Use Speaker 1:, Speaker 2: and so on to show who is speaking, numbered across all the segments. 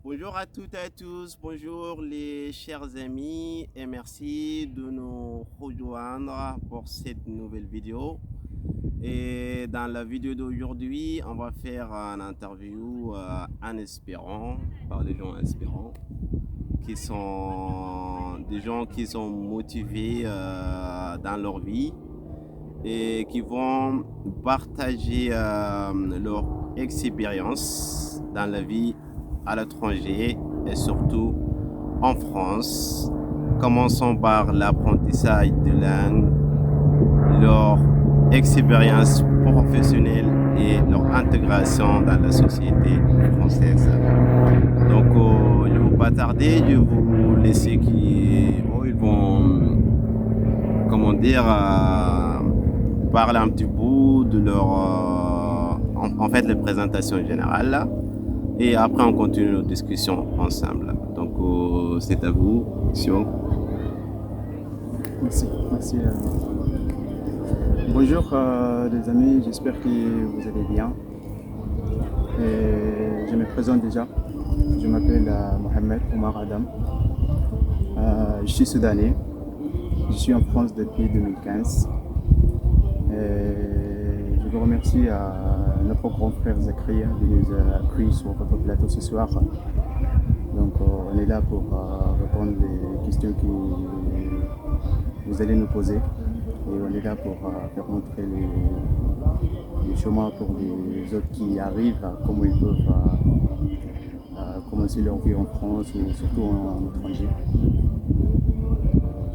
Speaker 1: Bonjour à toutes et à tous, bonjour les chers amis et merci de nous rejoindre pour cette nouvelle vidéo. Et dans la vidéo d'aujourd'hui, on va faire une interview en espérant, par des gens inspirants, qui sont des gens qui sont motivés dans leur vie et qui vont partager leur expérience dans la vie à l'étranger et surtout en France. Commençons par l'apprentissage de langue, leur expérience professionnelle et leur intégration dans la société française. Donc, je ne vais pas tarder, je vais vous laisser ils vont, parler un petit peu de leur, en fait, la présentation générale là. Et après, on continue notre discussion ensemble. Donc, c'est à vous, monsieur.
Speaker 2: Merci. Bonjour les amis, j'espère que vous allez bien. Et je me présente déjà. Je m'appelle Mohamed Omar Adam. Je suis soudanais. Je suis en France depuis 2015. Et je vous remercie notre grand frère Zakaria de nous accueillir sur votre plateau ce soir. Donc on est là pour répondre aux questions que vous allez nous poser. Et on est là pour faire montrer les chemins pour les autres qui arrivent, comment ils peuvent commencer leur vie en France ou surtout en étranger.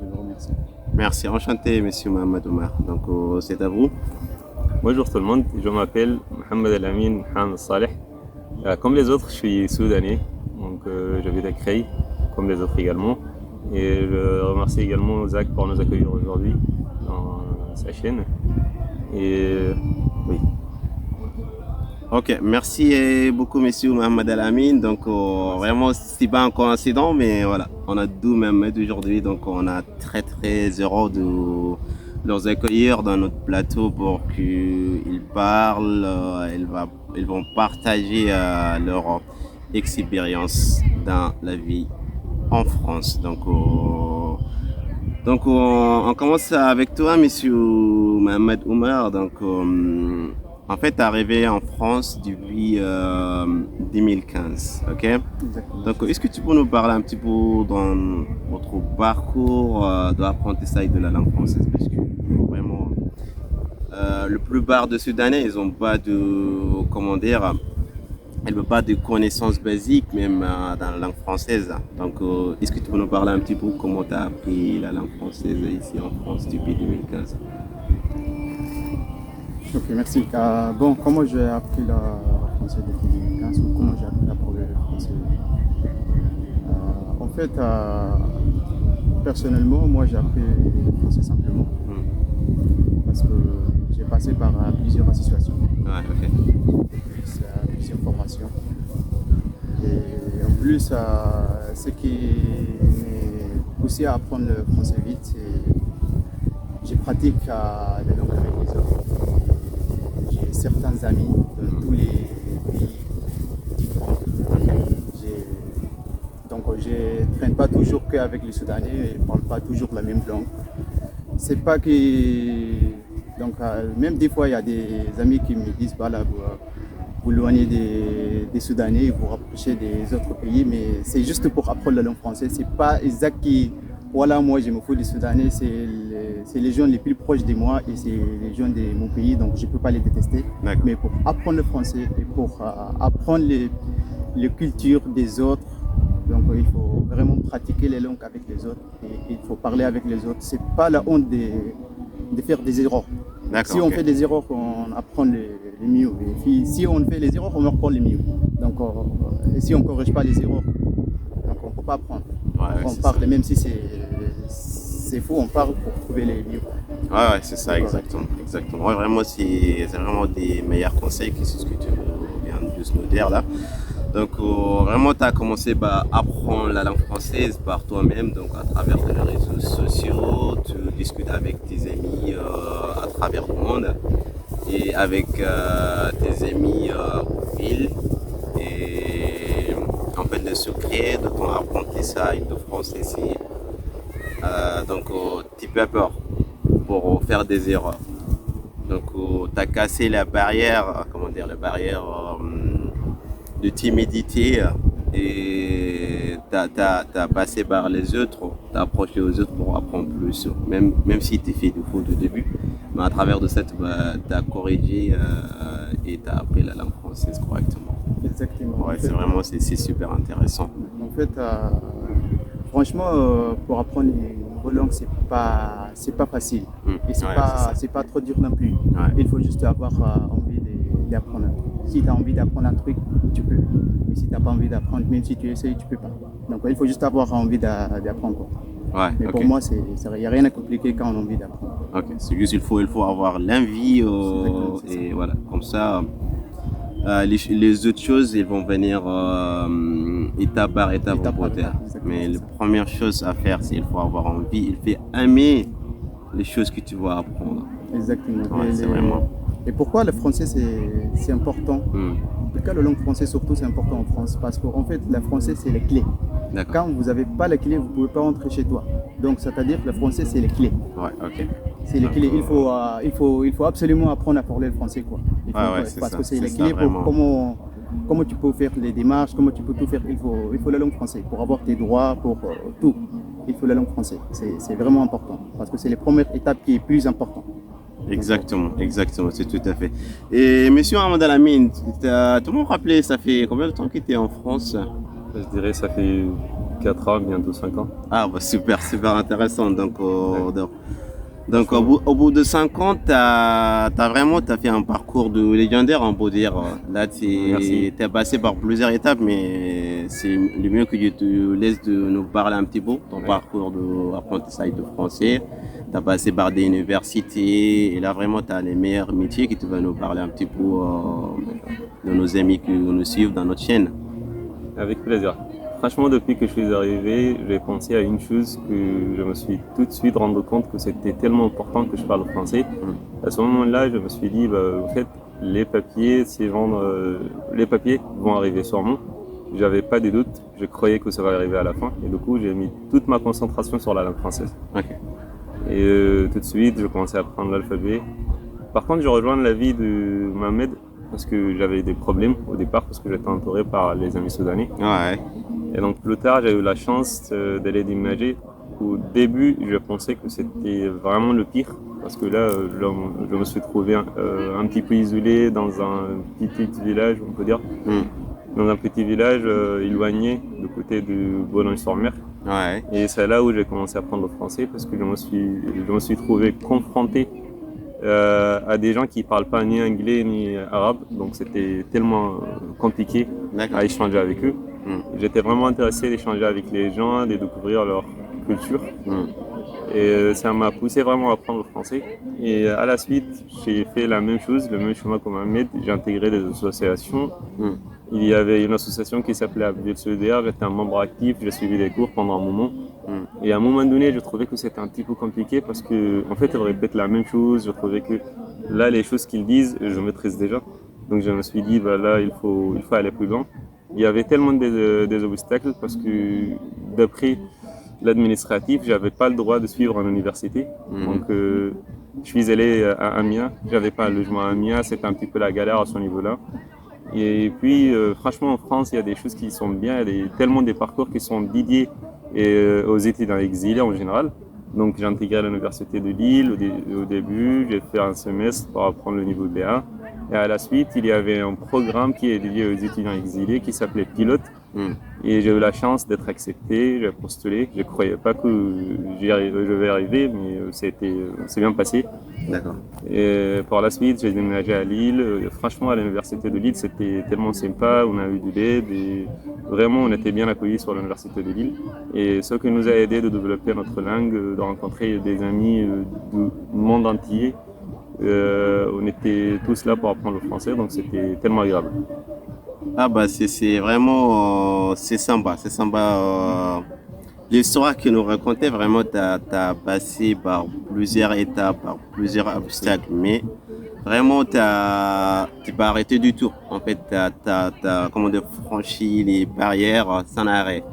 Speaker 2: Je vous remercie.
Speaker 1: Merci, enchanté, monsieur Mohamed Omar. Donc, c'est à vous.
Speaker 3: Bonjour tout le monde, je m'appelle Mohamed El-Amin Mohamed Saleh. Comme les autres, je suis soudanais, donc j'habite à Creil, comme les autres également. Et je remercie également Zach pour nous accueillir aujourd'hui dans sa chaîne. Et oui.
Speaker 1: Ok, merci beaucoup, monsieur Mohamed El-Amin. Donc, vraiment, c'est pas un coïncidence, mais voilà, on a deux Mohamed aujourd'hui, donc on a très heureux de les accueillir dans notre plateau pour qu'ils parlent, ils vont partager leur expérience dans la vie en France. Donc, on commence avec toi, monsieur Mohamed Omar. Donc, en fait, tu es arrivé en France depuis 2015, ok?
Speaker 2: Exactement.
Speaker 1: Donc, est-ce que tu peux nous parler un petit peu dans votre parcours d'apprentissage de la langue française? Parce que vraiment, le plupart de Soudanais, ils n'ont pas ils n'ont pas de connaissances basiques, même dans la langue française. Donc, est-ce que tu peux nous parler un petit peu comment tu as appris la langue française ici en France depuis 2015?
Speaker 2: Ok, merci. Comment j'ai appris le français depuis 2015 ou comment j'ai appris à parler le français? En fait, personnellement, moi j'ai appris le français simplement parce que j'ai passé par plusieurs associations,
Speaker 1: Ouais, ok.
Speaker 2: plusieurs formations. Et en plus, ce qui m'a poussé à apprendre le français vite, c'est je pratique la langue avec les autres. J'ai certains amis dans tous les pays différents. Donc je ne traîne pas toujours qu'avec les Soudanais, ils ne parlent pas toujours la même langue. C'est pas que... Donc même des fois, il y a des amis qui me disent, voilà, vous éloignez des Soudanais, vous rapprochez des autres pays, mais c'est juste pour apprendre la langue française. C'est pas exact qui... Voilà, moi je me fous des Soudanais, c'est les gens les plus proches de moi et c'est les gens de mon pays, donc je ne peux pas les détester. Mais pour apprendre le français et pour apprendre les cultures des autres, donc il faut vraiment pratiquer les langues avec les autres et il faut parler avec les autres. C'est pas la honte de faire des erreurs. Si on fait des erreurs, on apprend les mieux. Et puis, si on fait les erreurs, on apprend les mieux. Donc, et si on ne corrige pas les erreurs, donc on ne peut pas apprendre.
Speaker 1: Ouais,
Speaker 2: on parle, même si c'est faux, on parle pour trouver les mieux.
Speaker 1: Ouais, c'est ça, exactement. Ouais, vraiment, c'est vraiment des meilleurs conseils que c'est ce que tu viens de juste nous dire là. Donc, vraiment, tu as commencé par apprendre la langue française par toi-même, donc à travers les réseaux sociaux, tu discutes avec tes amis à travers le monde et avec tes amis au fil. Et en fait, de ce après de ton apprentissage de français ici, donc tu peux peur pour faire des erreurs. Donc tu as cassé la barrière, comment dire, la barrière de timidité et tu as passé par les autres, tu as approché aux autres pour apprendre plus, même si tu fais des fautes au début, mais à travers de ça, tu as corrigé et tu as appris la langue française correctement.
Speaker 2: Exactement.
Speaker 1: Ouais, c'est vraiment c'est super intéressant.
Speaker 2: En fait, franchement, pour apprendre une nouvelle langue, c'est pas facile. Et c'est pas trop dur non plus.
Speaker 1: Ouais.
Speaker 2: Il faut juste avoir envie d'apprendre. Si tu as envie d'apprendre un truc, tu peux. Mais si tu n'as pas envie d'apprendre, même si tu essayes, tu peux pas. Donc il faut juste avoir envie d'apprendre.
Speaker 1: Ouais,
Speaker 2: mais
Speaker 1: okay.
Speaker 2: Pour moi, il n'y a rien à compliquer quand on a envie d'apprendre.
Speaker 1: Ok, c'est juste il faut avoir l'envie et voilà, comme ça. Les autres choses, ils vont venir étape par étape. Mais la première chose à faire, c'est qu'il faut avoir envie, il faut aimer les choses que tu vas apprendre.
Speaker 2: Exactement.
Speaker 1: Ouais, c'est vraiment.
Speaker 2: Et pourquoi le français c'est important? En tout cas, la langue française surtout c'est important en France parce qu'en fait, le français c'est les clés. Quand vous n'avez pas les clés, vous ne pouvez pas rentrer chez toi. Donc, c'est-à-dire que le français c'est les clés.
Speaker 1: Ouais, ok.
Speaker 2: C'est les clés. Il faut absolument apprendre à parler le français, quoi. Parce que c'est les clés pour comment tu peux faire les démarches, comment tu peux tout faire. Il faut la langue française pour avoir tes droits, pour tout. Il faut la langue française. C'est vraiment important parce que c'est la première étape qui est plus importante.
Speaker 1: Exactement, c'est tout à fait. Et monsieur Ahmed Al-Amin, tu m'as rappelé, ça fait combien de temps que tu es en France?
Speaker 3: Je dirais ça fait 4 ans, bientôt 5 ans.
Speaker 1: Ah bah super intéressant. Donc au bout de 5 ans, tu as fait un parcours de légendaire, on peut dire. Là, tu es passé par plusieurs étapes, mais c'est le mieux que je te laisse de nous parler un petit peu, ton parcours d'apprentissage de français. Tu as passé par des universités et là, vraiment, tu as les meilleurs métiers que tu vas nous parler un petit peu de nos amis qui nous suivent dans notre chaîne.
Speaker 3: Avec plaisir. Franchement, depuis que je suis arrivé, j'ai pensé à une chose que je me suis tout de suite rendu compte que c'était tellement important que je parle français. À ce moment-là, je me suis dit, en fait, les papiers vont arriver sûrement. J'avais pas de doute, je croyais que ça va arriver à la fin. Et du coup, j'ai mis toute ma concentration sur la langue française.
Speaker 1: Okay.
Speaker 3: Et tout de suite, je commençais à apprendre l'alphabet. Par contre, je rejoins l'avis de Mohamed parce que j'avais des problèmes au départ parce que j'étais entouré par les amis soudanais.
Speaker 1: Ouais.
Speaker 3: Et donc plus tard, j'ai eu la chance d'aller déménager. Au début, je pensais que c'était vraiment le pire parce que là, je me suis trouvé un petit peu isolé dans un petit village, on peut dire. Dans un petit village éloigné du côté de Boulogne-sur-Mer.
Speaker 1: Ouais.
Speaker 3: Et c'est là où j'ai commencé à apprendre le français parce que je me suis trouvé confronté à des gens qui ne parlent pas ni anglais ni arabe. Donc c'était tellement compliqué à échanger avec eux. J'étais vraiment intéressé d'échanger avec les gens, de découvrir leur culture. Et ça m'a poussé vraiment à apprendre le français. Et à la suite, j'ai fait la même chose, le même chemin comme Ahmed. J'ai intégré des associations. Il y avait une association qui s'appelait Abdel Solidaire. J'étais un membre actif, j'ai suivi des cours pendant un moment. Et à un moment donné, je trouvais que c'était un petit peu compliqué parce qu'en fait, ils répètent la même chose. Je trouvais que là, les choses qu'ils disent, je maîtrise déjà. Donc je me suis dit, là, il faut aller plus loin. Il y avait tellement des obstacles parce que d'après l'administratif, j'avais pas le droit de suivre en université. Donc je suis allé à Amiens, j'avais pas un logement à Amiens, c'était un petit peu la galère à ce niveau-là. Et puis franchement en France, il y a des choses qui sont bien, il y a tellement des parcours qui sont dédiés aux étudiants exilés en général. Donc j'ai intégré à l'université de Lille au début, j'ai fait un semestre pour apprendre le niveau B1. Et à la suite, il y avait un programme qui est dédié aux étudiants exilés qui s'appelait Pilote. Et j'ai eu la chance d'être accepté, j'ai postulé. Je ne croyais pas que je vais arriver, mais c'est bien passé.
Speaker 1: D'accord.
Speaker 3: Et par la suite, j'ai déménagé à Lille. Franchement, à l'université de Lille, c'était tellement sympa. On a eu de l'aide et vraiment, on était bien accueillis sur l'université de Lille. Et ce qui nous a aidé de développer notre langue, de rencontrer des amis du monde entier. On était tous là pour apprendre le français, donc c'était tellement agréable.
Speaker 1: Ah bah c'est vraiment c'est sympa. L'histoire que nous racontait, vraiment, tu as passé par plusieurs étapes, par plusieurs obstacles, mais vraiment, tu n'es pas arrêté du tout. En fait, tu as, comment dire, franchi les barrières sans arrêt.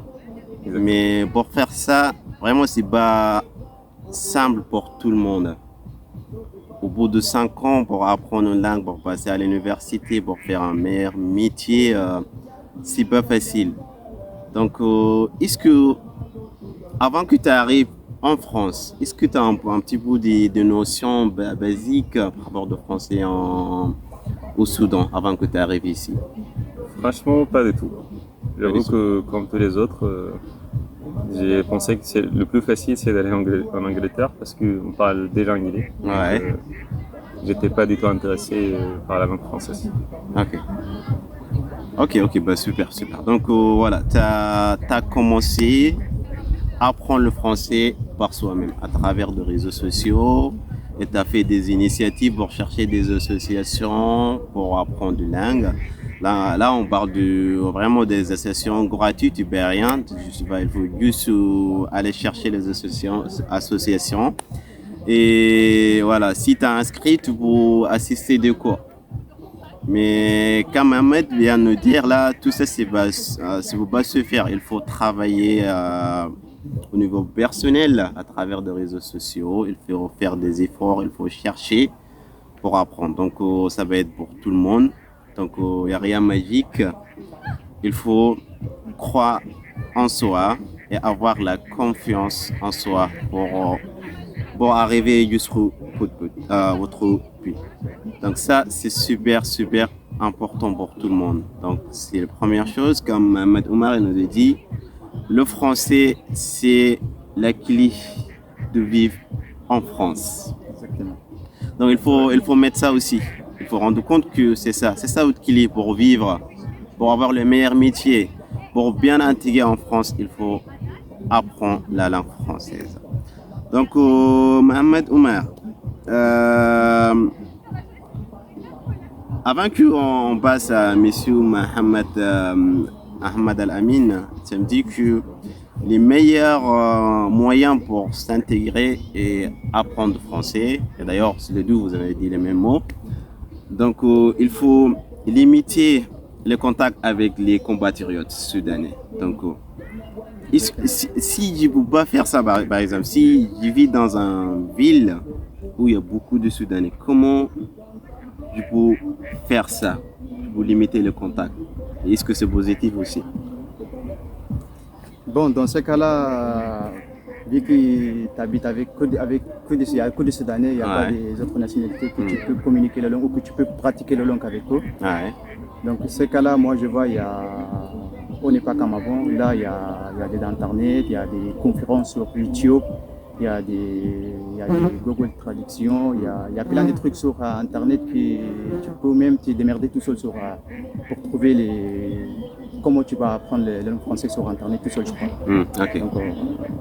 Speaker 1: Mais pour faire ça, vraiment, c'est pas simple pour tout le monde. Au bout de 5 ans, pour apprendre une langue, pour passer à l'université, pour faire un meilleur métier, c'est pas facile. Donc, est-ce que, avant que tu arrives en France, est-ce que tu as un petit peu de notions basiques par rapport au français au Soudan avant que tu arrives ici?
Speaker 3: Franchement, pas du tout. J'avoue que, comme tous les autres, j'ai pensé que le plus facile, c'est d'aller en Angleterre parce qu'on parle déjà anglais.
Speaker 1: Ouais.
Speaker 3: J'étais pas du tout intéressé par la langue française.
Speaker 1: Ok, bah super. Donc voilà, tu as commencé à apprendre le français par soi-même à travers des réseaux sociaux et tu as fait des initiatives pour chercher des associations pour apprendre une langue. Là, on parle vraiment des associations gratuites, tu ne payes rien. Il faut juste aller chercher les associations. Et voilà, si tu es inscrit, tu peux assister des cours. Mais comme Mohamed vient de nous dire, là, tout ça, ça ne peut pas se faire. Il faut travailler au niveau personnel à travers des réseaux sociaux. Il faut faire des efforts, il faut chercher pour apprendre. Donc, ça va être pour tout le monde. Donc, il n'y a rien de magique. Il faut croire en soi et avoir la confiance en soi pour arriver jusqu'au votre but. Donc, ça, c'est super important pour tout le monde. Donc, c'est la première chose. Comme Ahmed Omar nous a dit, le français, c'est la clé de vivre en France.
Speaker 2: Exactement.
Speaker 1: Donc, il faut mettre ça aussi. Il faut rendre compte que c'est ça votre clé pour vivre, pour avoir le meilleur métier, pour bien intégrer en France, il faut apprendre la langue française. Donc, Mohamed Omar, avant qu'on passe à monsieur Mohamed Ahmed Al-Amin, ça me dit que les meilleurs moyens pour s'intégrer et apprendre le français, et d'ailleurs, c'est les deux, vous avez dit les mêmes mots. Donc, il faut limiter les contacts avec les compatriotes soudanais. Donc, si je ne peux pas faire ça, par exemple, si je vis dans une ville où il y a beaucoup de Soudanais, comment je peux faire ça pour limiter le contact? Est-ce que c'est positif aussi?
Speaker 2: Bon, dans ce cas-là, vu que tu habites avec que des Soudanais, il n'y a pas des autres nationalités que tu peux communiquer la langue ou que tu peux pratiquer la langue avec eux.
Speaker 1: Ouais.
Speaker 2: Donc, dans ce cas-là, moi je vois, on n'est pas comme avant. Là, il y a des internet, il y a des conférences sur YouTube, il y a des Google Traduction, il y a plein de trucs sur Internet que tu peux même te démerder tout seul pour trouver comment tu vas apprendre la langue française sur Internet tout seul, je crois.
Speaker 1: Okay.
Speaker 2: Donc,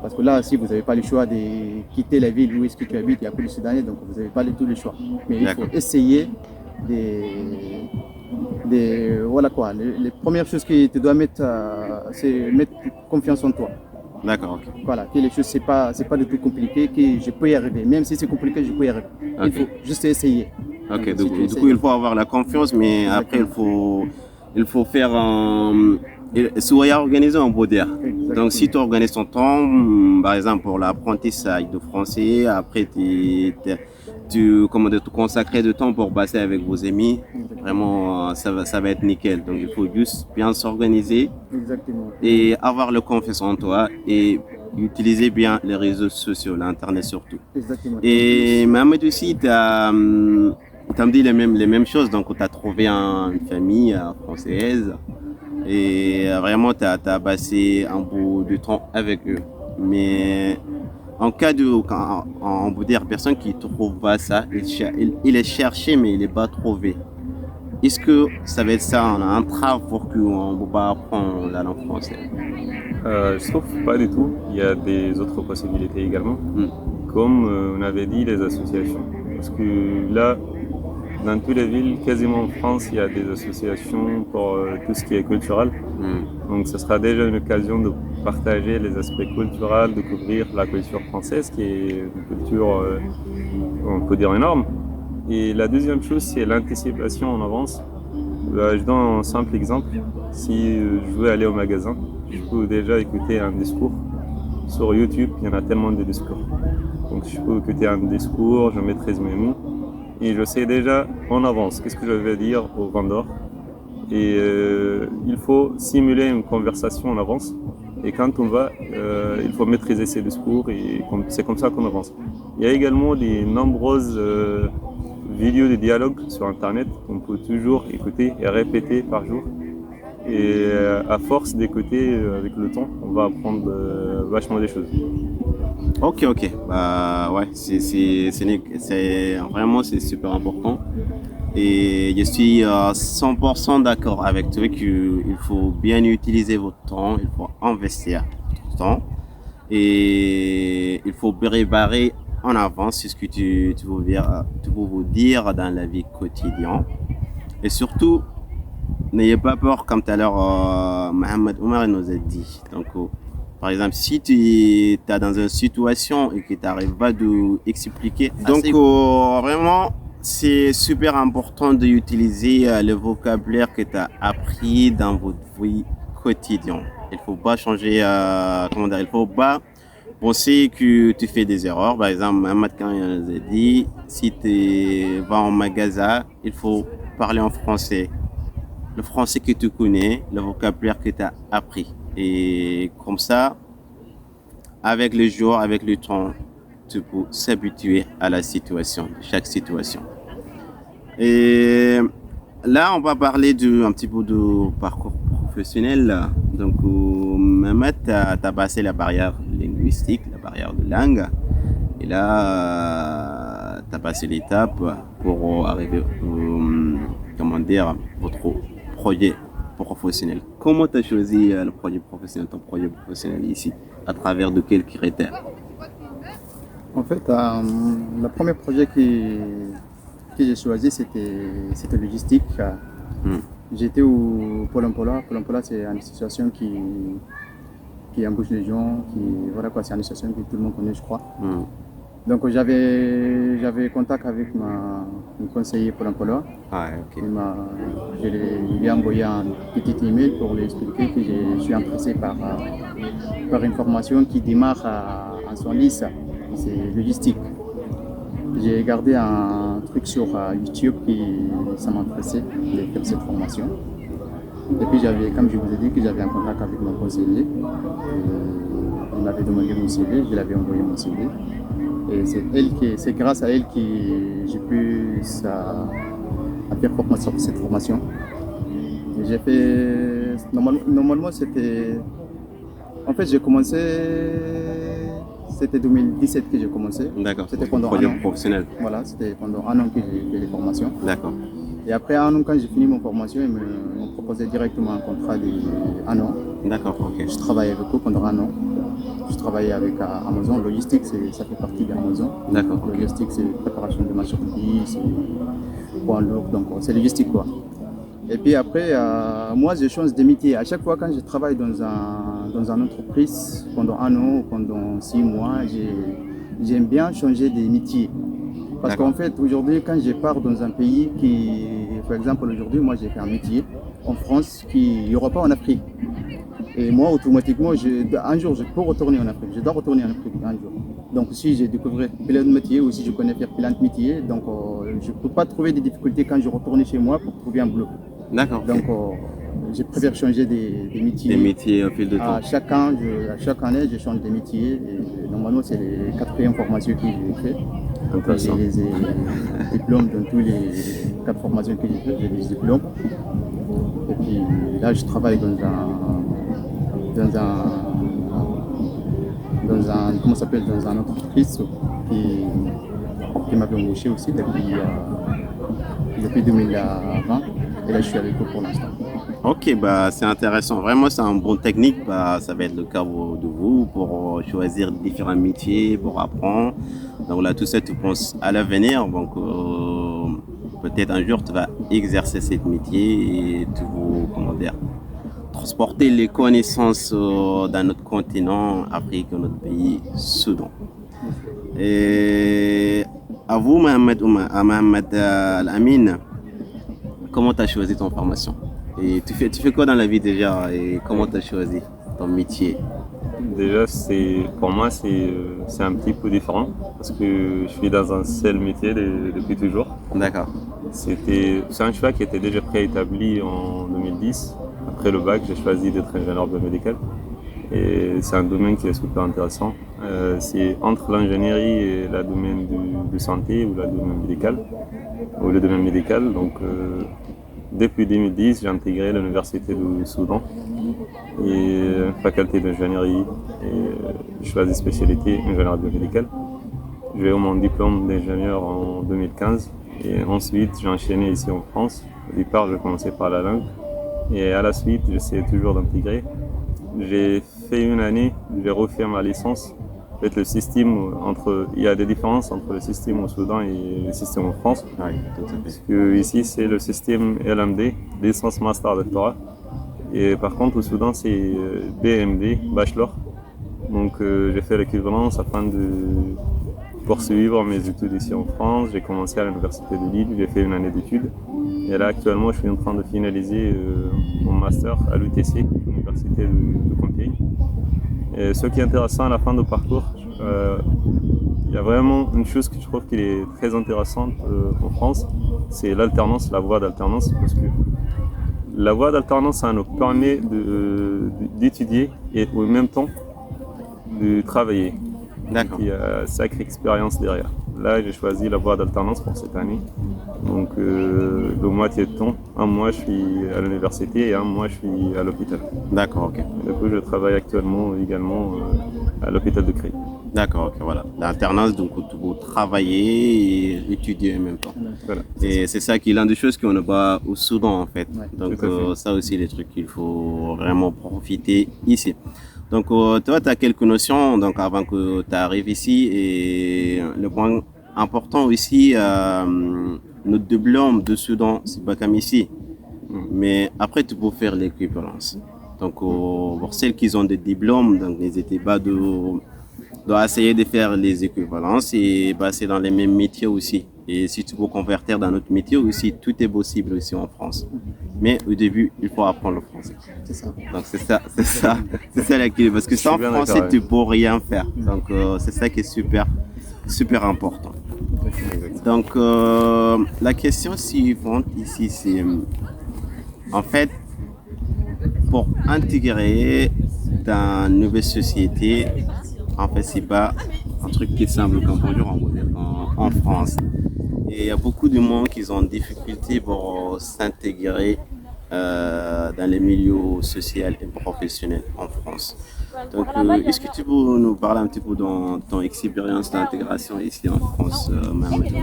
Speaker 2: parce que là, si vous n'avez pas le choix de quitter la ville où est-ce que tu habites, il y a plus de Soudanais, donc vous n'avez pas tout le choix. Mais il faut essayer voilà quoi. Les premières choses que tu dois mettre, c'est mettre confiance en toi.
Speaker 1: D'accord, ok.
Speaker 2: Voilà, que les choses, c'est pas du tout compliqué, que je peux y arriver. Même si c'est compliqué, je peux y arriver. Okay. Il faut juste essayer.
Speaker 1: Ok, donc, du coup, il faut avoir la confiance, mais après, il faut faire soyez organisé, on peut dire. Donc, si tu organises ton temps, par exemple, pour l'apprentissage de français, après, tu consacrer du temps pour passer avec vos amis, vraiment, ça va être nickel. Donc, il faut juste bien s'organiser et avoir la confiance en toi et utiliser bien les réseaux sociaux, l'Internet surtout.
Speaker 2: Exactement.
Speaker 1: Et Mohamed aussi, tu as dit les mêmes choses, donc tu as trouvé une famille française et vraiment tu as passé un bout de temps avec eux. Mais en cas on peut dire personne qui ne trouve pas ça, il est cherché mais il n'est pas trouvé. Est-ce que ça va être ça, on a un travail pour qu'on ne peut pas apprendre la langue française?
Speaker 3: Je trouve pas du tout. Il y a des autres possibilités également. Comme on avait dit, les associations. Parce que là, dans toutes les villes, quasiment en France, il y a des associations pour tout ce qui est culturel. Donc ce sera déjà une occasion de partager les aspects culturels, découvrir la culture française, qui est une culture, on peut dire, énorme. Et la deuxième chose, c'est l'anticipation en avance. Je donne un simple exemple. Si je veux aller au magasin, je peux déjà écouter un discours. Sur YouTube, il y en a tellement de discours. Donc je peux écouter un discours, je maîtrise mes mots et je sais déjà en avance qu'est-ce que je vais dire au vendeur. Et il faut simuler une conversation en avance. Et quand on va, il faut maîtriser ses discours et c'est comme ça qu'on avance. Il y a également de nombreuses vidéos de dialogue sur Internet qu'on peut toujours écouter et répéter par jour. Et à force d'écouter avec le temps, on va apprendre vachement des choses.
Speaker 1: Ok, bah ouais, vraiment c'est super important. Et je suis 100% d'accord avec toi qu'il faut bien utiliser votre temps, il faut investir votre temps et il faut préparer en avance ce que tu veux dire dans la vie quotidienne. Et surtout, n'ayez pas peur, comme tout à l'heure, Mohamed Omar nous a dit. Donc, par exemple, si tu es dans une situation et que tu n'arrives pas d'expliquer, donc vraiment, c'est super important d'utiliser le vocabulaire que tu as appris dans votre vie quotidienne. Il ne faut pas changer, il faut pas penser que tu fais des erreurs. Par exemple, Mohamed quand il nous a dit, si tu vas en magasin, il faut parler en français. Le français que tu connais, le vocabulaire que tu as appris. Et comme ça, avec le jour, avec le temps, tu peux s'habituer à la situation, chaque situation. Et là, on va parler un petit peu de parcours professionnel. Donc, Mehmet, tu as passé la barrière linguistique, la barrière de langue. Et là, tu as passé l'étape pour arriver votre projet professionnel. Comment tu as choisi le projet professionnel, ton projet professionnel ici? À travers de quels critères?
Speaker 2: En fait, le premier projet que j'ai choisi, c'était logistique. J'étais au Pôle emploi. Pôle emploi, c'est une association qui embauche les gens, c'est une association que tout le monde connaît, je crois. Donc j'avais contact avec mon conseiller Pôle emploi. Je lui ai envoyé un petit email pour lui expliquer que je suis intéressé par une formation qui démarre en son lycée, c'est logistique. J'ai gardé un truc sur YouTube ça m'intéressait de faire cette formation. Et puis comme je vous ai dit, que j'avais un contact avec mon conseiller. Il m'avait demandé mon CV, je lui avais envoyé mon CV. Et c'est grâce à elle que j'ai pu faire cette formation. J'ai fait. Normalement, c'était. En fait, j'ai commencé. C'était 2017 que j'ai commencé.
Speaker 1: D'accord.
Speaker 2: C'était pendant
Speaker 1: projet
Speaker 2: un an.
Speaker 1: professionnel.
Speaker 2: Voilà, c'était pendant un an que j'ai fait les formations.
Speaker 1: D'accord.
Speaker 2: Et après un an, quand j'ai fini mon formation, ils m'ont proposé directement un contrat d'un an.
Speaker 1: D'accord, ok.
Speaker 2: Je travaillais avec eux pendant un an. Je travaillais avec Amazon. Logistique, ça fait partie d'Amazon.
Speaker 1: D'accord.
Speaker 2: Logistique, c'est préparation de marchandises, c'est poids lourd, donc c'est logistique quoi. Et puis après, moi, je change de métier. À chaque fois, quand je travaille dans une entreprise pendant un an ou pendant 6 mois, j'aime bien changer de métier. Parce qu'en fait, aujourd'hui, quand je pars dans un pays par exemple, aujourd'hui, moi, j'ai fait un métier en France qu'il n'y aura pas en Afrique. Et moi, automatiquement, un jour, je peux retourner en Afrique. Je dois retourner en Afrique un jour. Donc, si j'ai découvert plein de métiers ou si je connais faire plein de métiers, donc je ne peux pas trouver des difficultés quand je retourne chez moi pour trouver un boulot.
Speaker 1: D'accord.
Speaker 2: Donc, je préfère changer des métiers.
Speaker 1: Des métiers au fil de temps.
Speaker 2: À chaque année, je change de métier. Et normalement, c'est les 4e formations que j'ai fait. Donc, j'ai les diplômes dans tous les 4 formations que j'ai fait. J'ai des diplômes. Et puis là, je travaille dans une entreprise qui m'avait embauché aussi depuis 2020. Et là, je suis avec eux pour l'instant.
Speaker 1: Ok, bah, c'est intéressant. Vraiment, c'est un bon technique. Bah, ça va être le cas de vous pour choisir différents métiers, pour apprendre. Donc là, tout ça, tu penses à l'avenir. Donc, peut-être un jour, tu vas exercer ce métier et tu vas, transporter les connaissances dans notre continent, Afrique, notre pays, Soudan. Et à vous, Mohamed Al-Amin, comment tu as choisi ton formation? Et tu fais quoi dans la vie déjà et comment tu as choisi ton métier?
Speaker 3: Déjà, pour moi, c'est un petit peu différent parce que je suis dans un seul métier depuis toujours.
Speaker 1: D'accord.
Speaker 3: C'est un choix qui était déjà préétabli en 2010. Après le bac, j'ai choisi d'être ingénieur biomédical. Et c'est un domaine qui est super intéressant. C'est entre l'ingénierie et le domaine de santé ou le domaine médical. Donc, depuis 2010, j'ai intégré l'université du Soudan et faculté d'ingénierie et choisi spécialité ingénieur biomédical. J'ai eu mon diplôme d'ingénieur en 2015 et ensuite j'ai enchaîné ici en France. Au départ, j'ai commencé par la langue et à la suite, j'essayais toujours d'intégrer. J'ai fait une année, j'ai refait ma licence. En fait, le système il y a des différences entre le système au Soudan et le système en France.
Speaker 1: Oui, tout à fait.
Speaker 3: Parce que ici, c'est le système LMD, licence, master, doctorat. Et par contre, au Soudan, c'est BMD, bachelor. Donc, j'ai fait l'équivalence afin de poursuivre mes études ici en France. J'ai commencé à l'université de Lille, j'ai fait une année d'études. Et là, actuellement, je suis en train de finaliser mon master à l'UTC, l'université de Compiègne. Et ce qui est intéressant à la fin du parcours, il y a vraiment une chose que je trouve qui est très intéressante en France, c'est l'alternance, la voie d'alternance, parce que la voie d'alternance, ça nous permet d'étudier et en même temps de travailler.
Speaker 1: D'accord.
Speaker 3: Il y a une sacrée expérience derrière. Là, j'ai choisi la voie d'alternance pour cette année. Donc, de moitié de temps, un mois je suis à l'université et un mois je suis à l'hôpital.
Speaker 1: D'accord, ok.
Speaker 3: Du coup, je travaille actuellement également à l'hôpital de Creil.
Speaker 1: D'accord, ok, voilà. L'alternance, donc, vous travaillez et étudier en même temps.
Speaker 3: Voilà.
Speaker 1: Et c'est ça qui est l'une des choses qu'on n'a pas au Soudan, en fait.
Speaker 2: Ouais,
Speaker 1: donc,
Speaker 3: tout à fait.
Speaker 1: ça aussi, les trucs qu'il faut vraiment profiter ici. Donc, toi, tu as quelques notions donc, avant que tu arrives ici. Et le point important aussi, notre diplôme de Soudan, c'est pas comme ici. Mais après, tu peux faire l'équivalence. Donc, pour celles qui ont des diplômes, donc n'hésitez pas d'essayer de faire les équivalences et c'est dans les mêmes métiers aussi. Et si tu veux convertir dans notre métier aussi, tout est possible ici en France. Mais au début, il faut apprendre le français.
Speaker 2: C'est ça.
Speaker 1: Donc c'est ça la clé. Parce que sans
Speaker 3: bien
Speaker 1: français,
Speaker 3: d'accord,
Speaker 1: tu peux rien faire. Donc c'est ça qui est super important. Donc la question suivante ici, c'est en fait, pour intégrer dans une nouvelle société, en fait, c'est pas un truc qui est simple comme bonjour en France. Et il y a beaucoup de monde qui ont des difficultés pour s'intégrer dans les milieux sociaux et professionnels en France. Donc, est-ce que tu peux nous parler un petit peu de ton expérience d'intégration ici en France, Mohamed?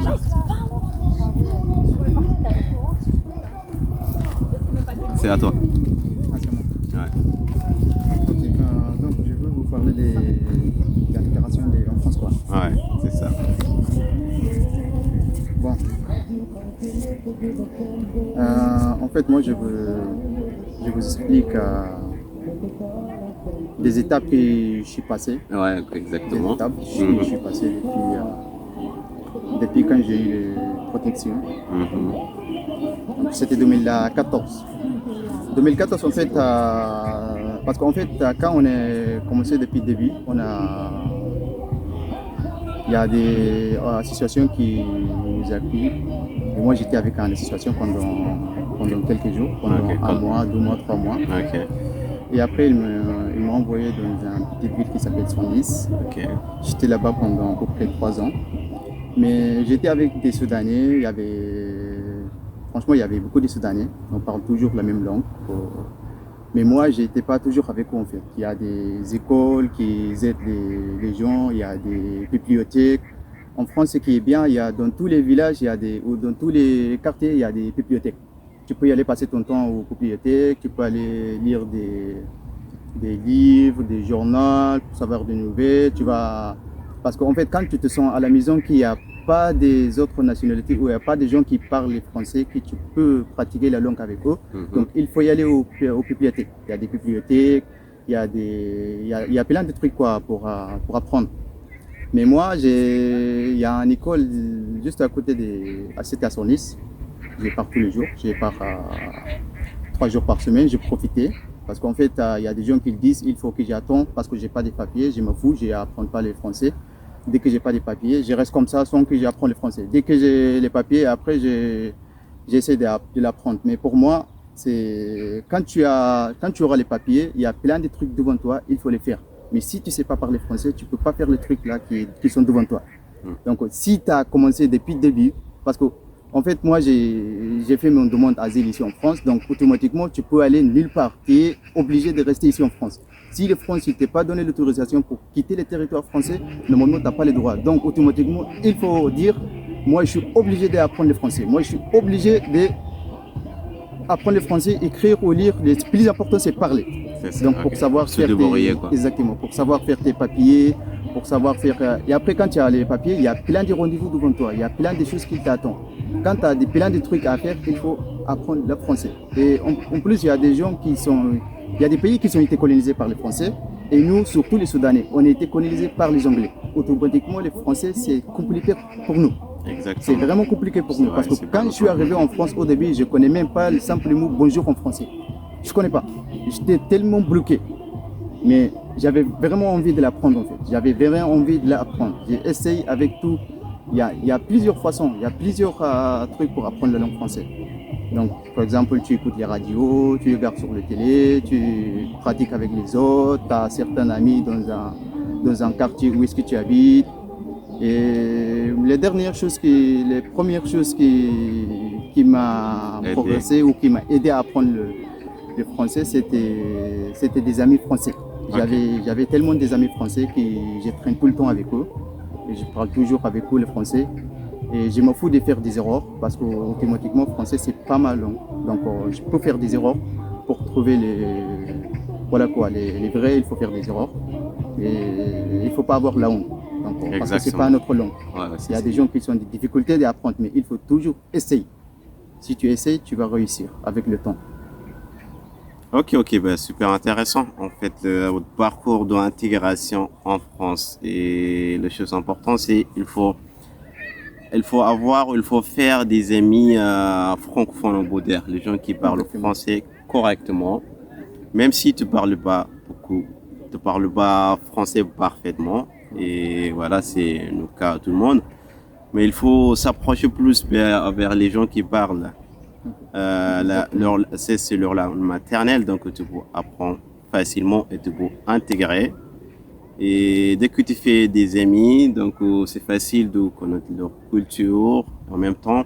Speaker 1: C'est à toi.
Speaker 2: Ah, c'est moi.
Speaker 1: Ouais.
Speaker 2: Ok, donc je veux vous parler de l'intégration en France, quoi.
Speaker 1: Ouais, c'est ça.
Speaker 2: Bon. En fait, moi, je vous explique des étapes que je suis passé.
Speaker 1: Ouais,
Speaker 2: Des
Speaker 1: exactement.
Speaker 2: étapes que je suis passé depuis quand j'ai eu la protection. Donc, c'était 2014. 2014, en fait, parce qu'en fait, quand on a commencé depuis le début, il y a des associations qui nous accueillent. Et moi, j'étais avec une association pendant quelques jours, pendant un mois, 2 mois, 3 mois.
Speaker 1: Ok.
Speaker 2: Et après, ils m'ont envoyé dans une petite ville qui s'appelle Sonis.
Speaker 1: Ok.
Speaker 2: J'étais là-bas pendant à peu près 3 ans. Mais j'étais avec des Soudanais. Franchement, il y avait beaucoup de Soudanais. On parle toujours la même langue. Mais moi, je n'étais pas toujours avec eux en fait. Il y a des écoles qui aident les gens, il y a des bibliothèques. En France, ce qui est bien, il y a dans tous les villages, ou dans tous les quartiers, il y a des bibliothèques. Tu peux y aller passer ton temps aux bibliothèques, tu peux aller lire des livres, des journaux, pour savoir des nouvelles. Parce qu'en fait, quand tu te sens à la maison qu'il n'y a pas des autres nationalités, où il n'y a pas des gens qui parlent le français, que tu peux pratiquer la langue avec eux, donc il faut y aller aux bibliothèques. Il y a des bibliothèques, il y a plein de trucs pour apprendre. Mais moi, il y a une école juste à côté à Nice. Je pars tous les jours. Je pars 3 jours par semaine. Je profitais. Parce qu'en fait, il y a des gens qui disent il faut que j'attende parce que je n'ai pas de papiers. Je me fous, je n'apprends pas le français. Dès que je n'ai pas de papiers, je reste comme ça sans que j'apprenne le français. Dès que j'ai les papiers, après, j'essaie de l'apprendre. Mais pour moi, quand tu auras les papiers, il y a plein de trucs devant toi, il faut les faire. Mais si tu ne sais pas parler français, tu ne peux pas faire les trucs là qui sont devant toi. Donc, si tu as commencé depuis le début, parce que en fait, moi, j'ai fait mon demande d'asile ici en France, donc automatiquement, tu peux aller nulle part. Tu es obligé de rester ici en France. Si le France ne t'a pas donné l'autorisation pour quitter le territoire français, normalement, tu n'as pas les droits. Donc, automatiquement, il faut dire, moi, je suis obligé d'apprendre le français. Moi, je suis obligé d'apprendre le français, écrire ou lire. Le plus important, c'est parler. Donc, pour savoir faire exactement, pour savoir faire tes papiers, pour savoir faire... Et après, quand tu as les papiers, il y a plein de rendez-vous devant toi. Il y a plein de choses qui t'attendent. Quand tu as plein de trucs à faire, il faut apprendre le français. Et en plus, il y a des gens qui sont... Il y a des pays qui ont été colonisés par les Français. Et nous, surtout les Soudanais, on a été colonisés par les Anglais. Automatiquement, les Français, c'est compliqué pour nous. C'est vraiment compliqué pour nous. Parce que quand je suis arrivé en France au début, je ne connais même pas le simple mot bonjour en français. Je ne connais pas. J'étais tellement bloqué. Mais j'avais vraiment envie de l'apprendre en fait. J'avais vraiment envie de l'apprendre. J'ai essayé avec tout. Il y a plusieurs façons, il y a plusieurs trucs pour apprendre la langue française. Donc, par exemple, tu écoutes les radios, tu regardes sur la télé, tu pratiques avec les autres, tu as certains amis dans un quartier où est-ce que tu habites. Et les premières choses qui m'a progressé ou qui m'a aidé à apprendre le français, c'était des amis français. J'avais tellement des amis français que je traîne tout le temps avec eux. Et je parle toujours avec eux le français. Et je m'en fous de faire des erreurs parce qu'automatiquement, le français, c'est pas mal long. Donc, je peux faire des erreurs pour trouver les vrais, il faut faire des erreurs. Et il ne faut pas avoir la honte. Donc, parce que ce n'est pas notre langue. Il y a des gens qui ont des difficultés d'apprendre, mais il faut toujours essayer. Si tu essayes, tu vas réussir avec le temps.
Speaker 1: Ok, bah, super intéressant. En fait, votre parcours d'intégration en France. Et la chose importante, c'est qu'il faut faire des amis francophones au bout d'air, les gens qui parlent français correctement, même si tu ne parles pas beaucoup, tu ne parles pas français parfaitement. Et voilà, c'est le cas à tout le monde. Mais il faut s'approcher plus vers les gens qui parlent. C'est leur langue maternelle, donc tu peux apprendre facilement et tu peux intégrer. Et dès que tu fais des amis, donc c'est facile de connaître leur culture. En même temps,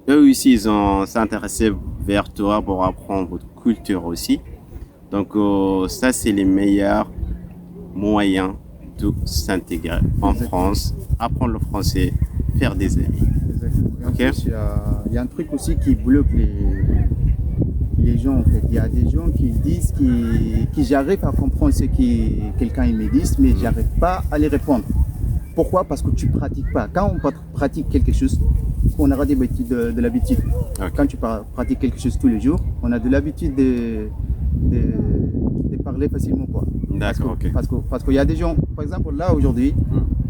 Speaker 1: eux aussi, ils ont s'intéressé vers toi pour apprendre votre culture aussi. Donc ça, c'est les meilleurs moyens de s'intégrer en France, apprendre le français, faire des amis.
Speaker 2: Okay. Il y a un truc aussi qui bloque les gens en fait. Il y a des gens qui disent que j'arrive à comprendre ce que quelqu'un me dit, mais j'arrive pas à les répondre. Pourquoi? Parce que tu pratiques pas. Quand on pratique quelque chose, on aura de l'habitude. Okay. Quand tu pratiques quelque chose tous les jours, on a de l'habitude de parler facilement quoi.
Speaker 1: D'accord.
Speaker 2: Parce qu'il y a des gens, par exemple là aujourd'hui,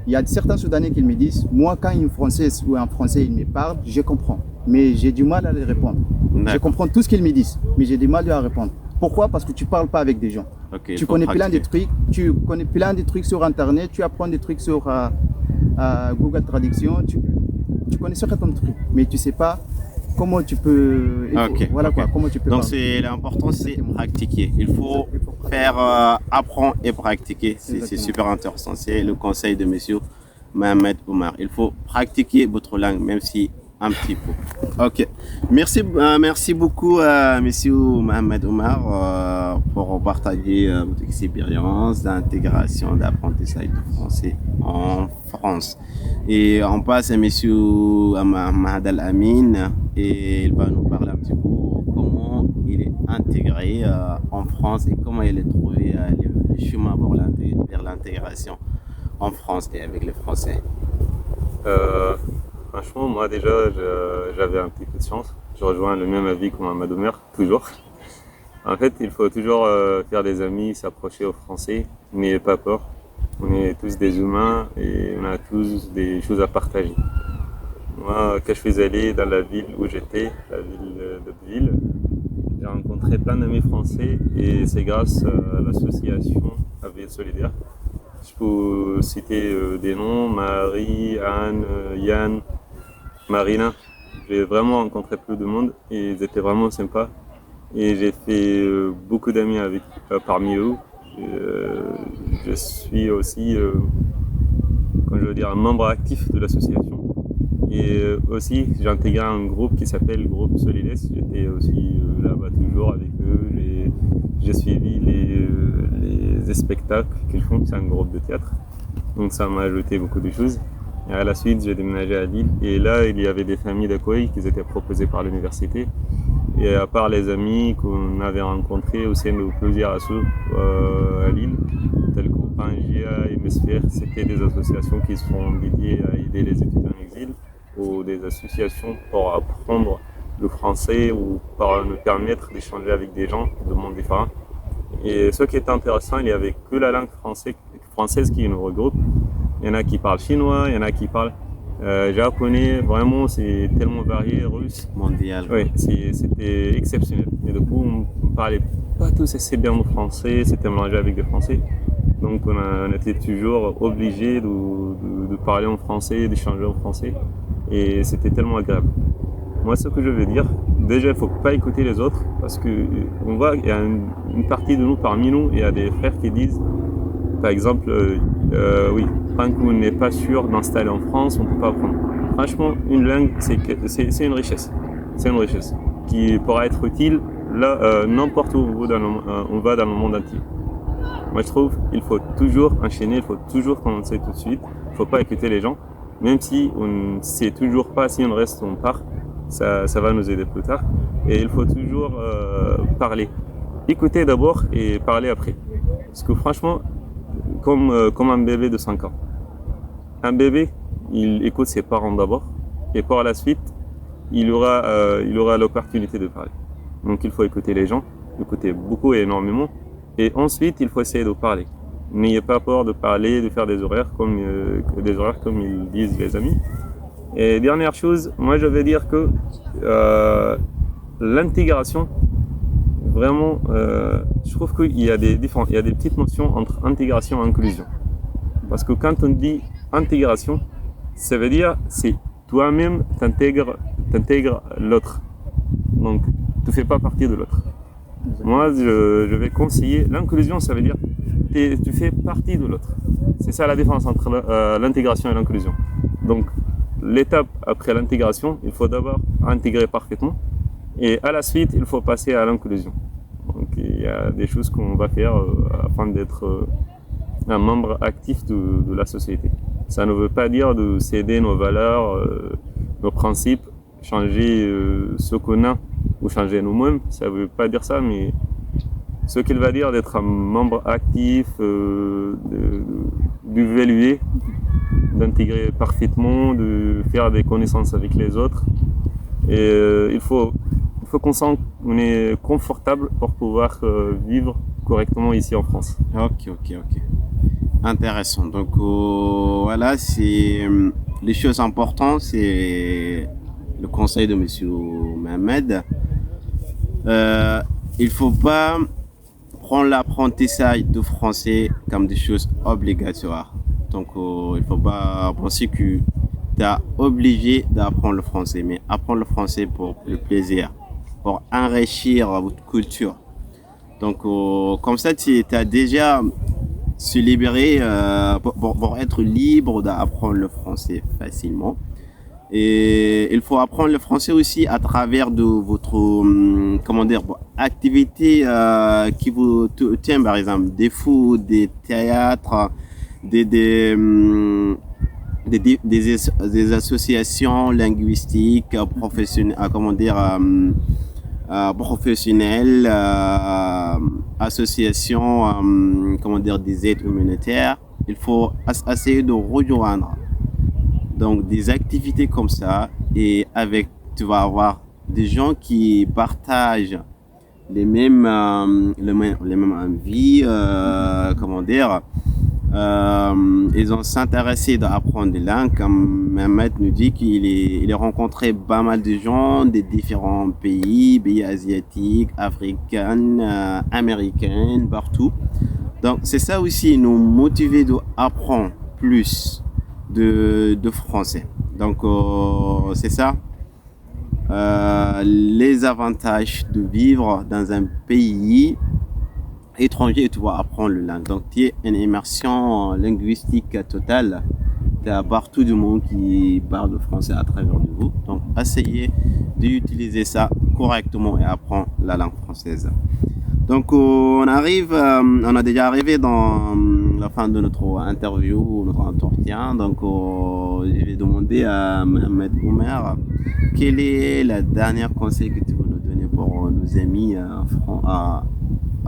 Speaker 2: il y a certains Soudanais qui me disent, moi quand une Française ou un Français il me parle, je comprends, mais j'ai du mal à les répondre. Je comprends tout ce qu'ils me disent, mais j'ai du mal à répondre. Pourquoi? Parce que tu ne parles pas avec des gens. Okay, tu connais plein de trucs, sur Internet, tu apprends des trucs sur Google Traduction, tu connais certains trucs, mais tu ne sais pas comment tu peux... Comment tu peux
Speaker 1: donc l'important c'est pratiquer. Il faut faire apprendre et pratiquer. C'est super intéressant. C'est le conseil de monsieur Mohamed Oumar. Il faut pratiquer votre langue, même si un petit peu. Ok. Merci beaucoup monsieur Mohamed Oumar pour partager votre expérience d'intégration, d'apprentissage du français en France. Et on passe à monsieur Mahad Al-Amin et il va nous parler un petit peu comment il est intégré en France et comment il a trouvé le chemin vers l'intégration en France et avec les Français.
Speaker 3: Franchement, moi déjà, j'avais un petit peu de chance. Je rejoins le même avis que Mohamed Oumar, toujours. En fait, il faut toujours faire des amis, s'approcher aux Français, n'ayez pas peur. On est tous des humains et on a tous des choses à partager. Moi, quand je suis allé dans la ville où j'étais, la ville de Bville, j'ai rencontré plein d'amis français et c'est grâce à l'association AVL Solidaire. Je peux citer des noms, Marie, Anne, Yann, Marina. J'ai vraiment rencontré plus de monde et ils étaient vraiment sympas. Et j'ai fait beaucoup d'amis avec parmi eux. Je suis aussi, comme je veux dire, un membre actif de l'association. Et aussi, j'ai intégré un groupe qui s'appelle Groupe Solidaire. J'étais aussi là-bas toujours avec eux. J'ai suivi les spectacles qu'ils font. C'est un groupe de théâtre. Donc ça m'a ajouté beaucoup de choses. Et à la suite, j'ai déménagé à Lille. Et là, il y avait des familles d'accueil qui étaient proposées par l'université. Et à part les amis qu'on avait rencontrés au sein de plusieurs assos à Lille, tels que Pangea et Mesfer, c'était des associations qui sont dédiées à aider les étudiants en exil, ou des associations pour apprendre le français ou pour nous permettre d'échanger avec des gens de mondes différents. Et ce qui est intéressant, il n'y avait que la langue française qui nous regroupe. Il y en a qui parlent chinois, il y en a qui parlent japonais, vraiment c'est tellement varié, russe.
Speaker 1: Mondial.
Speaker 3: Oui, c'était exceptionnel. Et du coup, on parlait pas tous assez bien le français, c'était mélangé avec des français. Donc on était toujours obligé de parler en français, d'échanger en français. Et c'était tellement agréable. Moi, ce que je veux dire, déjà, il ne faut pas écouter les autres parce qu'on voit qu'il y a une partie de nous, parmi nous, il y a des frères qui disent, par exemple, oui, tant qu'on n'est pas sûr d'installer en France, on ne peut pas apprendre. Franchement, une langue, c'est une richesse. C'est une richesse qui pourra être utile là, n'importe où on va dans le monde entier. Moi, je trouve qu'il faut toujours enchaîner, il faut toujours commencer tout de suite. Il ne faut pas écouter les gens. Même si on ne sait toujours pas si on reste ou on part, ça va nous aider plus tard. Et il faut toujours parler. Écouter d'abord et parler après. Parce que franchement, comme un bébé de 5 ans. Un bébé, il écoute ses parents d'abord. Et par la suite, il aura l'opportunité de parler. Donc il faut écouter les gens, écouter beaucoup et énormément. Et ensuite, il faut essayer de parler. N'ayez pas peur de parler, de faire des horaires comme ils disent les amis. Et dernière chose, moi je vais dire que l'intégration, vraiment, je trouve qu'il y a des petites notions entre intégration et inclusion. Parce que quand on dit intégration, ça veut dire c'est toi-même t'intègres l'autre. Donc tu ne fais pas partie de l'autre. Moi, je vais conseiller l'inclusion, ça veut dire tu fais partie de l'autre. C'est ça la différence entre l'intégration et l'inclusion. Donc, l'étape après l'intégration, il faut d'abord intégrer parfaitement et à la suite, il faut passer à l'inclusion. Donc, il y a des choses qu'on va faire afin d'être un membre actif de la société. Ça ne veut pas dire de céder nos valeurs, nos principes, changer ce qu'on a ou changer nous-mêmes. Ça ne veut pas dire ça, mais ce qu'il va dire d'être un membre actif, d'évaluer, d'intégrer parfaitement, de faire des connaissances avec les autres. Et il faut qu'on sente qu'on est confortable pour pouvoir vivre correctement ici en France.
Speaker 1: Ok. Intéressant. Donc voilà, c'est les choses importantes, c'est le conseil de Monsieur Mohamed. Il faut pas prendre l'apprentissage du français comme des choses obligatoires. Donc il faut pas penser que tu es obligé d'apprendre le français, mais apprendre le français pour le plaisir, pour enrichir votre culture. Donc comme ça, tu as déjà se libérer pour être libre d'apprendre le français facilement. Et il faut apprendre le français aussi à travers de votre activité qui vous tient, par exemple des foot, des théâtres, des associations linguistiques professionnelles, professionnelles, associations, des aides humanitaires. Il faut essayer de rejoindre donc des activités comme ça, et tu vas avoir des gens qui partagent les mêmes envies, ils ont s'intéressé d'apprendre des langues. Comme Mehmet nous dit il a rencontré pas mal de gens des différents pays asiatiques, africains, américains, partout. Donc c'est ça aussi nous motiver d'apprendre plus de français. Donc c'est ça les avantages de vivre dans un pays étranger et tu vas apprendre le langue. Donc tu es une immersion linguistique totale. Tu as partout du monde qui parle le français à travers de vous. Donc essayez d'utiliser ça correctement et apprendre la langue française. Donc on a déjà arrivé dans la fin de notre interview, notre entretien. Donc je vais demander à Mohamed Omer quel est le dernier conseil que tu veux nous donner pour nos amis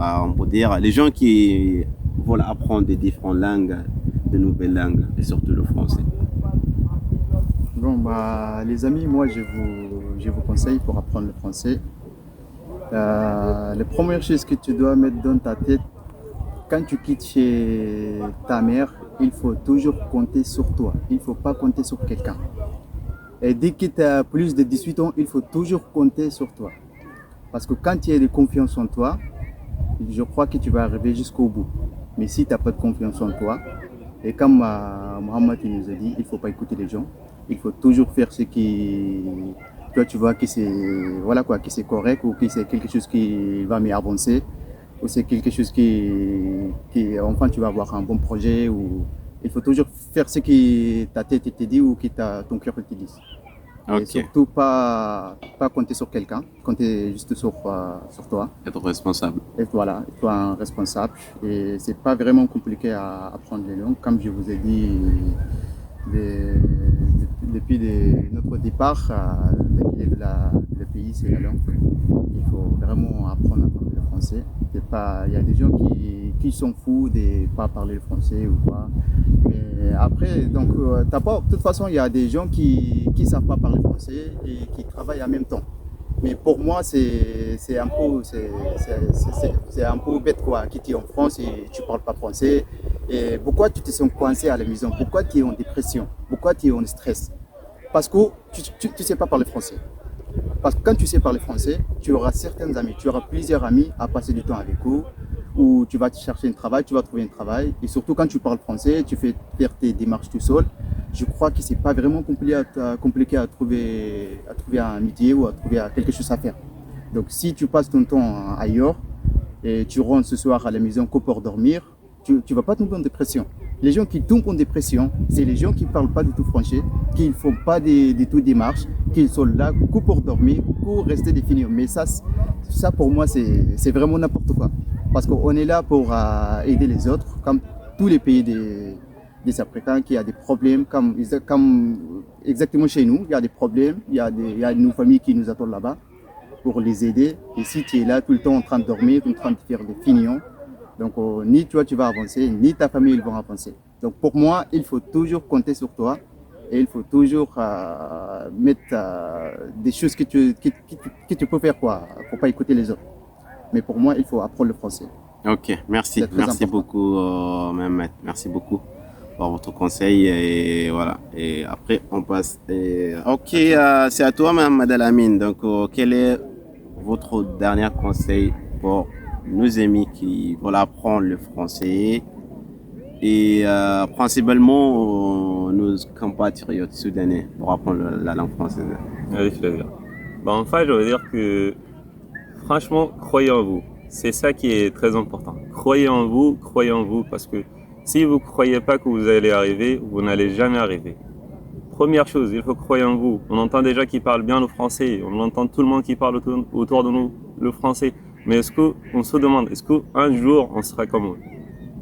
Speaker 1: on peut dire les gens qui veulent apprendre des différentes langues, de nouvelles langues et surtout le français.
Speaker 2: Bon, bah, les amis, moi je vous conseille pour apprendre le français. La première chose que tu dois mettre dans ta tête, quand tu quittes chez ta mère, il faut toujours compter sur toi. Il ne faut pas compter sur quelqu'un. Et dès que tu as plus de 18 ans, il faut toujours compter sur toi. Parce que quand tu as de confiance en toi, je crois que tu vas arriver jusqu'au bout. Mais si tu n'as pas de confiance en toi, et comme Mohamed nous a dit, il ne faut pas écouter les gens. Il faut toujours faire ce qui... Toi, tu vois que c'est voilà quoi, que c'est correct ou que c'est quelque chose qui va mieux avancer ou c'est quelque chose qui enfin tu vas avoir un bon projet ou il faut toujours faire ce que ta tête te dit ou que ton cœur te dit. Et surtout pas compter sur quelqu'un, compter juste sur toi.
Speaker 1: Être responsable.
Speaker 2: Et voilà, être un responsable. Et c'est pas vraiment compliqué à apprendre les langues, comme je vous ai dit. Depuis notre départ, le pays, c'est la langue. Il faut vraiment apprendre à parler le français. Il y a des gens qui s'en foutent de ne pas parler le français ou quoi. Mais après, donc, de toute façon, il y a des gens qui ne savent pas parler français et qui travaillent en même temps. Mais pour moi, c'est un peu bête quoi, qui tu es en France et tu ne parles pas français. Et pourquoi tu te sens coincé à la maison? Pourquoi tu es en dépression? Pourquoi tu es en stress? Parce que tu ne sais pas parler français. Parce que quand tu sais parler français, tu auras certains amis, tu auras plusieurs amis à passer du temps avec eux, ou tu vas te chercher un travail, tu vas trouver un travail. Et surtout quand tu parles français, tu fais faire tes démarches tout seul. Je crois que ce n'est pas vraiment compliqué à trouver un métier ou à trouver quelque chose à faire. Donc si tu passes ton temps ailleurs et tu rentres ce soir à la maison que pour dormir, tu ne vas pas tomber en dépression. Les gens qui tombent en dépression, c'est les gens qui ne parlent pas du tout français, qui ne font pas du tout démarches, qui sont là que pour dormir, pour rester définis. Mais ça pour moi, c'est vraiment n'importe quoi. Parce qu'on est là pour aider les autres, comme tous les pays des Africains qui a des problèmes, comme exactement chez nous, il y a des problèmes, il y a nos familles qui nous attendent là-bas pour les aider. Et si tu es là tout le temps en train de dormir, en train de faire des fignons, donc ni toi tu vas avancer, ni ta famille ils vont avancer. Donc pour moi, il faut toujours compter sur toi et il faut toujours mettre des choses que tu peux faire quoi, pour pas écouter les autres. Mais pour moi, il faut apprendre le français.
Speaker 1: Ok, merci beaucoup Mehmet, merci beaucoup pour votre conseil et voilà. Et après on passe. Ok, c'est à toi Madame Amine. Donc quel est votre dernier conseil pour nos amis qui veulent apprendre le français et principalement nos compatriotes soudanais pour apprendre la langue française?
Speaker 3: Avec plaisir. Enfin, je veux dire que franchement, croyez en vous. C'est ça qui est très important. Croyez en vous, parce que si vous ne croyez pas que vous allez arriver, vous n'allez jamais arriver. Première chose, il faut croire en vous. On entend déjà qui parlent bien le français, on entend tout le monde qui parle autour de nous le français. Mais est-ce qu'on se demande, est-ce qu'un jour on sera comme eux?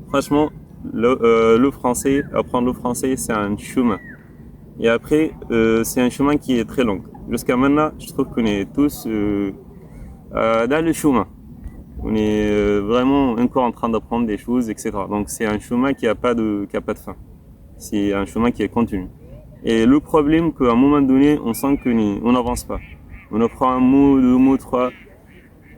Speaker 3: Franchement, le français, apprendre le français, c'est un chemin. Et après, c'est un chemin qui est très long. Jusqu'à maintenant, je trouve qu'on est tous dans le chemin. On est vraiment encore en train d'apprendre des choses, etc. Donc c'est un chemin qui n'a pas de fin. C'est un chemin qui est continu. Et le problème, qu'à un moment donné, on sent qu'on n'avance pas. On apprend un mot, deux mots, trois.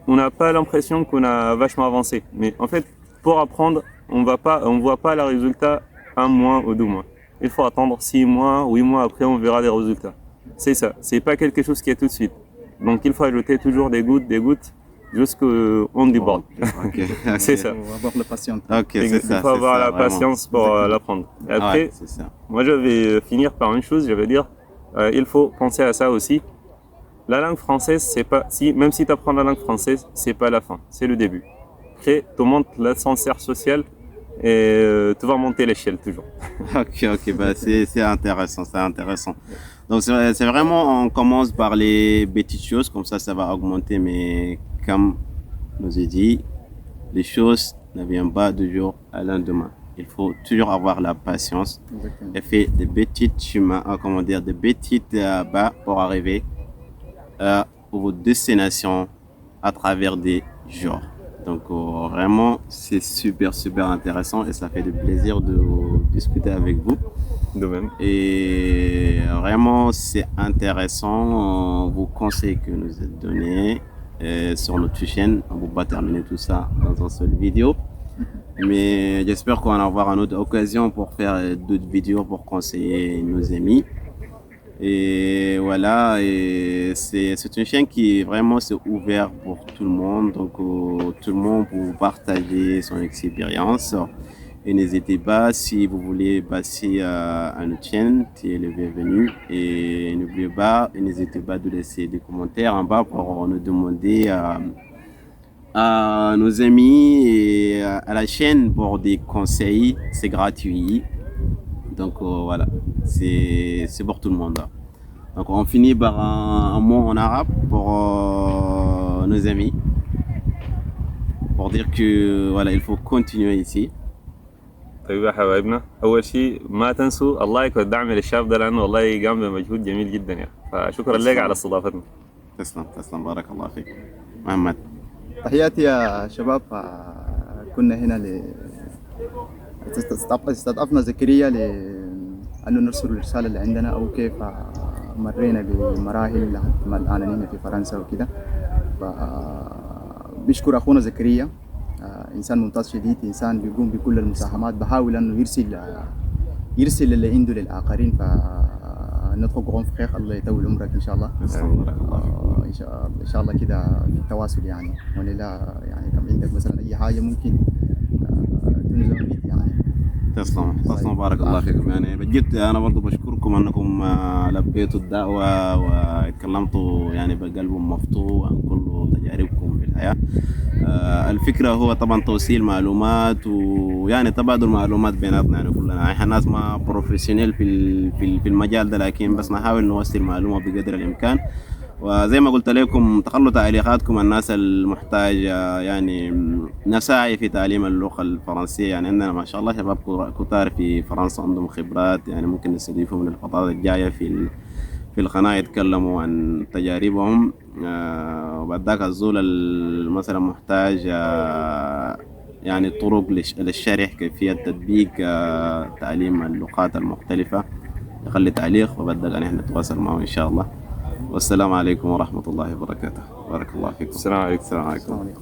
Speaker 3: On n'a pas l'impression qu'on a vachement avancé. Mais en fait, pour apprendre, on voit pas le résultat 1 mois ou 2 mois. Il faut attendre 6 mois, 8 mois après, on verra les résultats. C'est ça, c'est pas quelque chose qui est tout de suite. Donc il faut ajouter toujours des gouttes, jusqu'au déborde.
Speaker 1: Ok.
Speaker 3: C'est ça.
Speaker 2: Il faut avoir la patience.
Speaker 1: Ok, c'est
Speaker 3: Il
Speaker 1: ça.
Speaker 3: faut avoir
Speaker 1: c'est ça,
Speaker 3: la
Speaker 1: vraiment.
Speaker 3: patience pour l'apprendre. Et après,
Speaker 1: Ouais, c'est ça.
Speaker 3: moi je vais finir par une chose, je vais dire, il faut penser à ça aussi. La langue française, c'est pas, même si tu apprends la langue française, c'est pas la fin, c'est le début. Après, tu montes l'ascenseur social et tu vas monter l'échelle toujours.
Speaker 1: Ok, bah c'est intéressant, c'est intéressant. Donc c'est vraiment, on commence par les petites choses, comme ça va augmenter, mais comme nous ai dit, les choses ne viennent pas du jour à lendemain. Il faut toujours avoir la patience
Speaker 2: Exactement.
Speaker 1: et faire des petites chemins, comment dire, des petites bas pour arriver à vos destinations à travers des jours. Donc vraiment, c'est super intéressant et ça fait du plaisir de discuter avec vous.
Speaker 3: De même.
Speaker 1: Et vraiment, c'est intéressant vos conseils que nous avez donnés sur notre chaîne. On ne va pas terminer tout ça dans une seule vidéo. Mais j'espère qu'on va avoir une autre occasion pour faire d'autres vidéos pour conseiller nos amis. Et voilà, et c'est une chaîne qui est vraiment ouverte pour tout le monde. Donc tout le monde peut partager son expérience. Et n'hésitez pas, si vous voulez passer à notre chaîne, tu es le bienvenu. Et n'oubliez pas, n'hésitez pas de laisser des commentaires en bas pour nous demander à nos amis et à la chaîne pour des conseils. C'est gratuit. Donc voilà, c'est pour tout le monde. Donc on finit par un mot en arabe pour nos amis. Pour dire que voilà, il faut continuer ici.
Speaker 3: طيب يا حبايبنا، اول شيء ما تنسوا اللايك والدعم للشاب ده لانه والله قام بمجهود جميل جدا يعني، فشكرا لك على استضافتنا.
Speaker 1: تسلم بارك الله فيك محمد.
Speaker 2: تحياتي يا شباب. كنا هنا استضفنا زكريا لأنه نرسل الرسالة اللي عندنا أو كيف مرينا بمراحل لحد ما الآن هنا في فرنسا وكده. بشكر أخونا زكريا، إنسان ممتاز شديد، إنسان بيقوم بكل المساهمات، بحاول أنه يرسل اللي عنده للآخرين. فندخل غرون فخيخ، الله يطول عمرك إن شاء الله. إن شاء الله كده في التواصل يعني، ولله يعني كم عندك مثلا أي حاجة ممكن تنزل بيت يعني.
Speaker 1: تسلم بارك الله فيكم. يعني بجد انا برضو بشكركم انكم لبيتوا الدعوه واتكلمتوا يعني بقلب مفتوح عن كل تجاربكم في الحياه. الفكره هو طبعا توصيل معلومات ويعني تبادل معلومات بيناتنا، يعني كلنا احنا ناس ما بروفيشنال في المجال ده، لكن بس نحاول نوصل معلومه بقدر الامكان. وزي ما قلت لكم تخلوا تعليقاتكم الناس المحتاجة يعني نساعي في تعليم اللغة الفرنسية. يعني عندنا ما شاء الله شباب كتار في فرنسا عندهم خبرات، يعني ممكن نستضيفهم من الفترات الجاية في القناة يتكلموا عن تجاربهم. وبعد ذاك الزول مثلا محتاج يعني طرق للشرح، كيفية تطبيق تعليم اللغات المختلفة، يخلي تعليق وبعد ذاك نحن نتواصل معه إن شاء الله. والسلام عليكم ورحمة الله وبركاته. بارك الله فيكم.
Speaker 3: السلام عليكم.
Speaker 1: السلام عليكم.
Speaker 2: السلام عليكم.